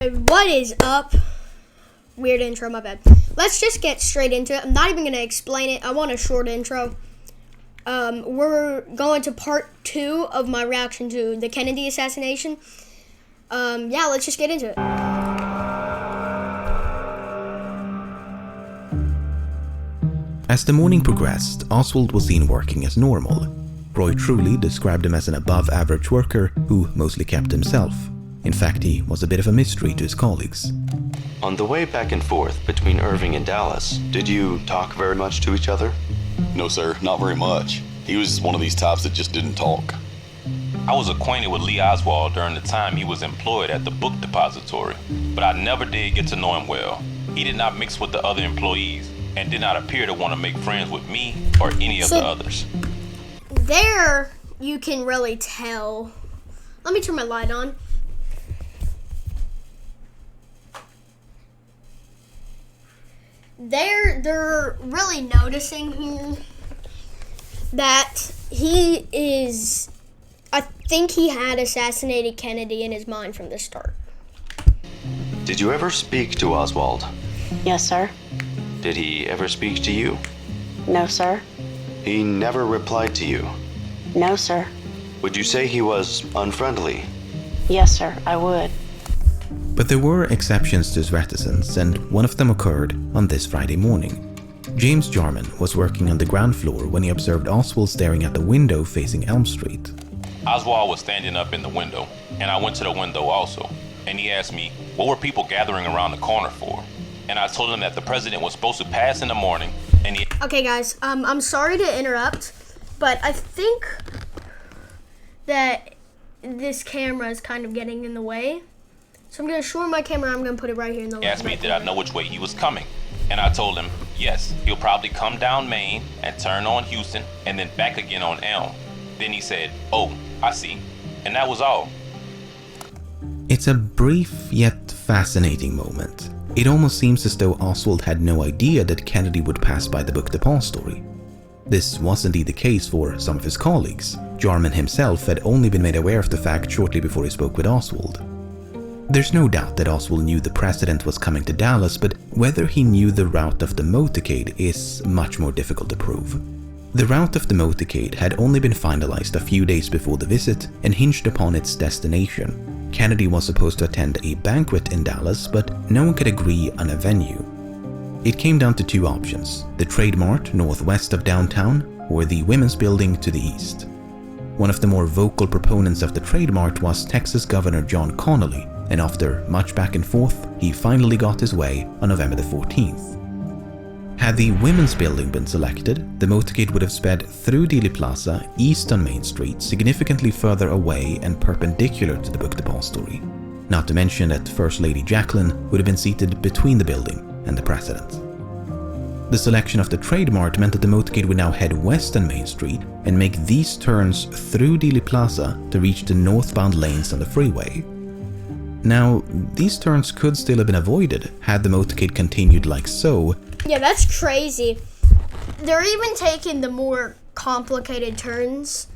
What is up? Weird intro, my bad. Let's just get straight into it. I'm not even going to explain it. I want a short intro. We're going to part 2 of my reaction to the Kennedy assassination. Yeah, let's just get into it. As the morning progressed, Oswald was seen working as normal. Roy Truly described him as an above-average worker who mostly kept himself. In fact, he was a bit of a mystery to his colleagues. On the way back and forth between Irving and Dallas, did you talk very much to each other? No, sir, not very much. He was one of these types that just didn't talk. I was acquainted with Lee Oswald during the time he was employed at the book depository, but I never did get to know him well. He did not mix with the other employees and did not appear to want to make friends with me or any of the others. There, you can really tell. Let me turn my light on. They're really noticing here that he is, I think he had assassinated Kennedy in his mind from the start. Did you ever speak to Oswald? Yes, sir. Did he ever speak to you? No, sir. He never replied to you. No, sir. Would you say he was unfriendly? Yes, sir, I would. But there were exceptions to his reticence, and one of them occurred on this Friday morning. James Jarman was working on the ground floor when he observed Oswald staring at the window facing Elm Street. Oswald was standing up in the window, and I went to the window also, and he asked me, what were people gathering around the corner for? And I told him that the president was supposed to pass in the morning, and he... Okay, guys, I'm sorry to interrupt, but I think that this camera is kind of getting in the way. So I'm going to shorten my camera. I'm going to put it right here in the left. He asked me did I know which way he was coming, and I told him, yes, he'll probably come down Main and turn on Houston and then back again on Elm. Then he said, oh, I see. And that was all. It's a brief yet fascinating moment. It almost seems as though Oswald had no idea that Kennedy would pass by the book depository. This was indeed the case for some of his colleagues. Jarman himself had only been made aware of the fact shortly before he spoke with Oswald. There's no doubt that Oswald knew the president was coming to Dallas, but whether he knew the route of the motorcade is much more difficult to prove. The route of the motorcade had only been finalized a few days before the visit and hinged upon its destination. Kennedy was supposed to attend a banquet in Dallas, but no one could agree on a venue. It came down to two options: the Trade Mart northwest of downtown or the Women's Building to the east. One of the more vocal proponents of the Trade Mart was Texas Governor John Connally, and after much back and forth, he finally got his way on November the 14th. Had the Women's Building been selected, the motorcade would have sped through Dealey Plaza east on Main Street, significantly further away and perpendicular to the book depository. Not to mention that First Lady Jacqueline would have been seated between the building and the president. The selection of the Trade Mart meant that the motorcade would now head west on Main Street and make these turns through Dealey Plaza to reach the northbound lanes on the freeway. Now, these turns could still have been avoided had the motorcade continued like so. Yeah, that's crazy. They're even taking the more complicated turns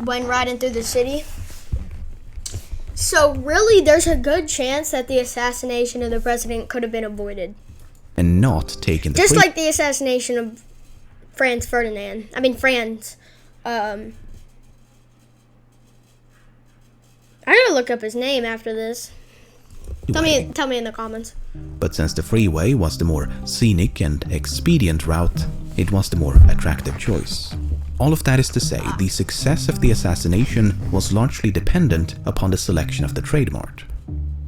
when riding through the city. So really, there's a good chance that the assassination of the president could have been avoided. And not taken the just like the assassination of Franz. I gotta look up his name after this. Tell me in the comments. But since the freeway was the more scenic and expedient route, it was the more attractive choice. All of that is to say, the success of the assassination was largely dependent upon the selection of the Trade Mart.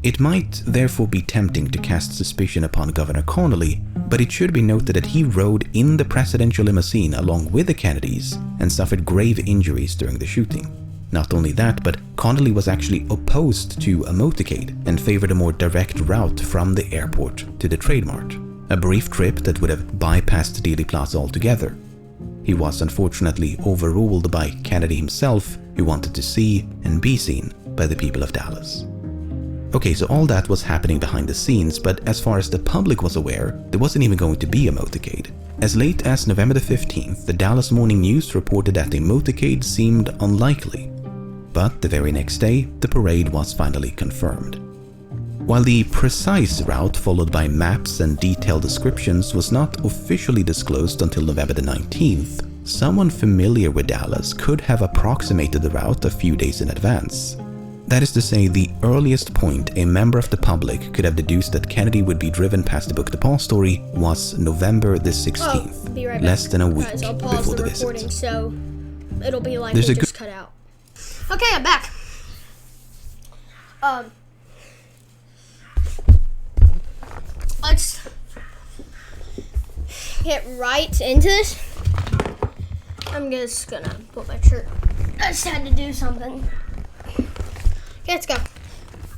It might therefore be tempting to cast suspicion upon Governor Connally, but it should be noted that he rode in the presidential limousine along with the Kennedys and suffered grave injuries during the shooting. Not only that, but Connally was actually opposed to a motorcade and favored a more direct route from the airport to the Trade Mart, a brief trip that would have bypassed Dealey Plaza altogether. He was unfortunately overruled by Kennedy himself, who wanted to see and be seen by the people of Dallas. Okay, so all that was happening behind the scenes, but as far as the public was aware, there wasn't even going to be a motorcade. As late as November the 15th, the Dallas Morning News reported that a motorcade seemed unlikely. But the very next day, the parade was finally confirmed. While the precise route followed by maps and detailed descriptions was not officially disclosed until November the 19th, someone familiar with Dallas could have approximated the route a few days in advance. That is to say, the earliest point a member of the public could have deduced that Kennedy would be driven past the Book Depository was November the 16th, be right back. less than a week Guys, I'll pause before the the recording, visit. so it'll be like There's it a just cut out. Okay, I'm back. Let's get right into this. I'm just gonna put my shirt. I just had to do something. Okay, let's go.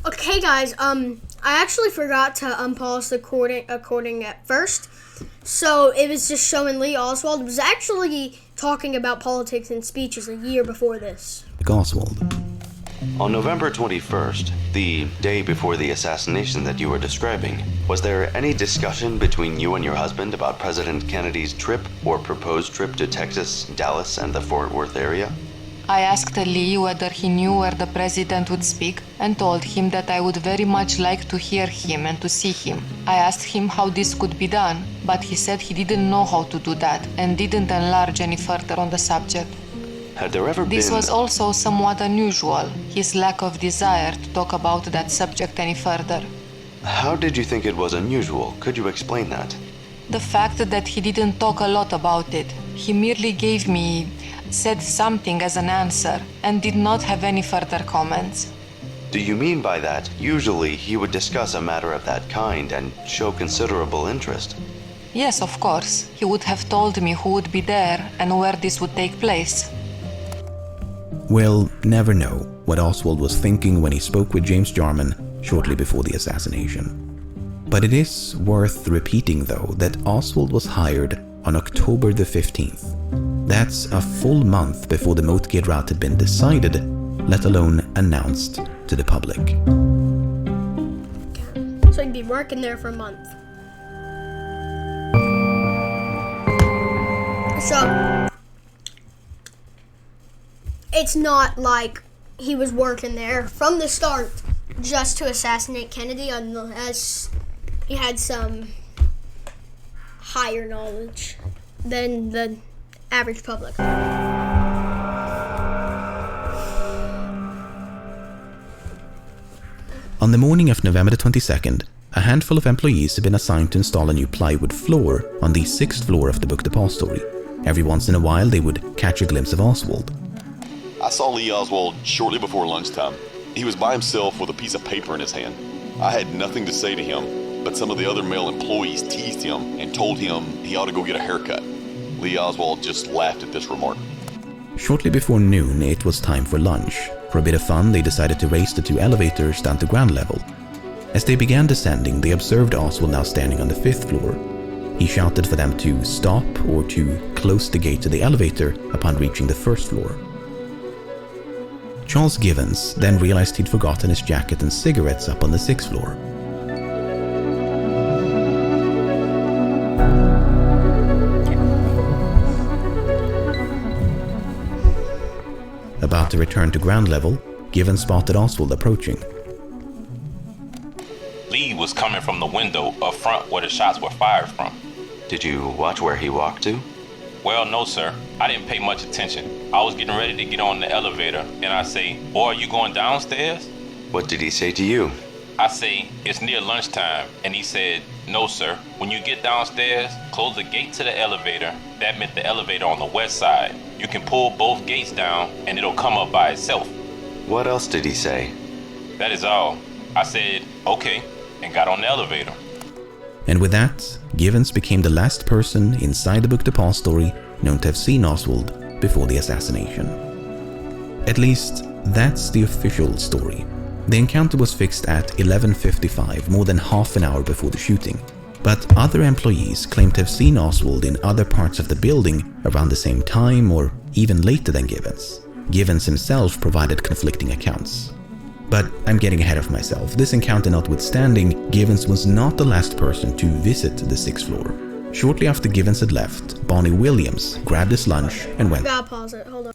Okay, guys. I actually forgot to unpause the recording at first, so it was just showing Lee Oswald. It was actually talking about politics and speeches a year before this. Oswald. On November 21st, the day before the assassination that you were describing, was there any discussion between you and your husband about President Kennedy's trip or proposed trip to Texas, Dallas, and the Fort Worth area? I asked Lee whether he knew where the president would speak and told him that I would very much like to hear him and to see him. I asked him how this could be done, but he said he didn't know how to do that and didn't enlarge any further on the subject. Had there ever This been... was also somewhat unusual, his lack of desire to talk about that subject any further. How did you think it was unusual? Could you explain that? The fact that he didn't talk a lot about it. He merely said something as an answer and did not have any further comments. Do you mean by that, usually he would discuss a matter of that kind and show considerable interest? Yes, of course. He would have told me who would be there and where this would take place. We'll never know what Oswald was thinking when he spoke with James Jarman shortly before the assassination. But it is worth repeating, though, that Oswald was hired on October the 15th. That's a full month before the Moatgate route had been decided, let alone announced to the public. So he'd be working there for a month. So it's not like he was working there from the start just to assassinate Kennedy, unless he had some higher knowledge than the average public. On the morning of November the 22nd, a handful of employees had been assigned to install a new plywood floor on the 6th floor of the Book Depository. Every once in a while, they would catch a glimpse of Oswald. I saw Lee Oswald shortly before lunchtime. He was by himself with a piece of paper in his hand. I had nothing to say to him, but some of the other male employees teased him and told him he ought to go get a haircut. Lee Oswald just laughed at this remark. Shortly before noon, it was time for lunch. For a bit of fun, they decided to race the two elevators down to ground level. As they began descending, they observed Oswald now standing on the 5th floor. He shouted for them to stop or to close the gate to the elevator upon reaching the 1st floor. Charles Givens then realized he'd forgotten his jacket and cigarettes up on the 6th floor. About to return to ground level, Givens spotted Oswald approaching. Lee was coming from the window up front where the shots were fired from. Did you watch where he walked to? Well, no, sir. I didn't pay much attention. I was getting ready to get on the elevator, and I say, "Boy, are you going downstairs?" What did he say to you? I say, "It's near lunchtime." And he said, "No, sir. When you get downstairs, close the gate to the elevator." That meant the elevator on the west side. You can pull both gates down, and it'll come up by itself. What else did he say? That is all. I said, "Okay," and got on the elevator. And with that, Givens became the last person inside the Book Depository known to have seen Oswald before the assassination. At least, that's the official story. The encounter was fixed at 11:55, more than half an hour before the shooting. But other employees claimed to have seen Oswald in other parts of the building around the same time or even later than Givens. Givens himself provided conflicting accounts. But I'm getting ahead of myself. This encounter notwithstanding, Givens was not the last person to visit the 6th floor. Shortly after Givens had left, Bonnie Williams grabbed his lunch and went Gotta pause it, hold on.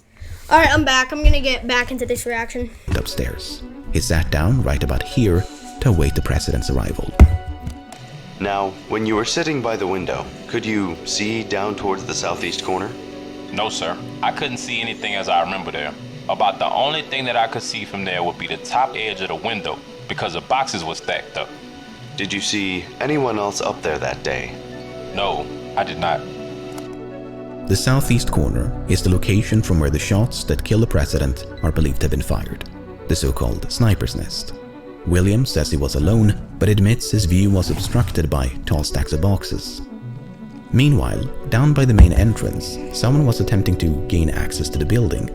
Alright, I'm back. I'm gonna get back into this reaction. upstairs. He sat down right about here to await the president's arrival. Now, when you were sitting by the window, could you see down towards the southeast corner? No, sir. I couldn't see anything as I remember there. About the only thing that I could see from there would be the top edge of the window because the boxes were stacked up. Did you see anyone else up there that day? No, I did not. The southeast corner is the location from where the shots that killed the president are believed to have been fired, the so-called sniper's nest. Williams says he was alone, but admits his view was obstructed by tall stacks of boxes. Meanwhile, down by the main entrance, someone was attempting to gain access to the building.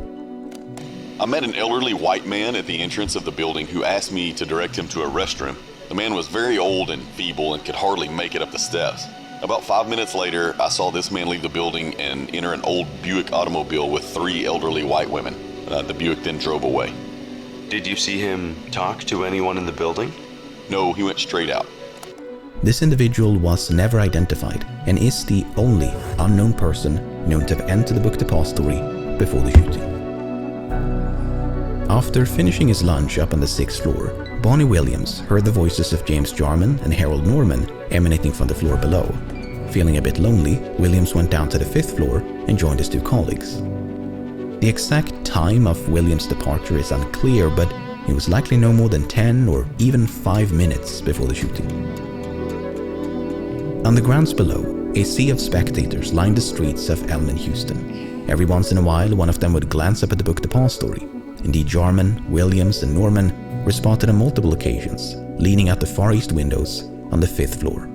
I met an elderly white man at the entrance of the building who asked me to direct him to a restroom. The man was very old and feeble and could hardly make it up the steps. About 5 minutes later, I saw this man leave the building and enter an old Buick automobile with 3 elderly white women. The Buick then drove away. Did you see him talk to anyone in the building? No, he went straight out. This individual was never identified and is the only unknown person known to have entered the book depository before the shooting. After finishing his lunch up on the 6th floor, Bonnie Williams heard the voices of James Jarman and Harold Norman emanating from the floor below. Feeling a bit lonely, Williams went down to the 5th floor and joined his 2 colleagues. The exact time of Williams' departure is unclear, but it was likely no more than 10 or even 5 minutes before the shooting. On the grounds below, a sea of spectators lined the streets of Elm and Houston. Every once in a while, one of them would glance up at the book depository. Indeed, Jarman, Williams, and Norman were spotted on multiple occasions, leaning out the far east windows on the 5th floor.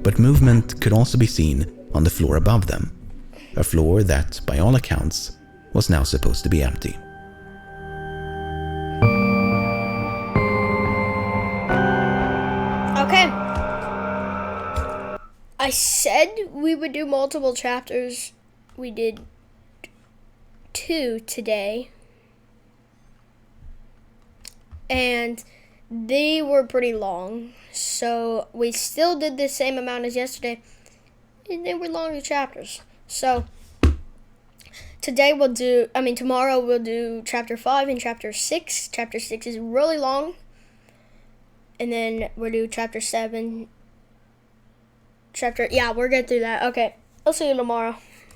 But movement could also be seen on the floor above them, a floor that, by all accounts, was now supposed to be empty. Okay. I said we would do multiple chapters. We did 2 today. And they were pretty long. So we still did the same amount as yesterday. And they were longer chapters. So tomorrow we'll do chapter 5 and chapter 6. Chapter 6 is really long. And then we'll do chapter 7. We're good through that. Okay, I'll see you tomorrow.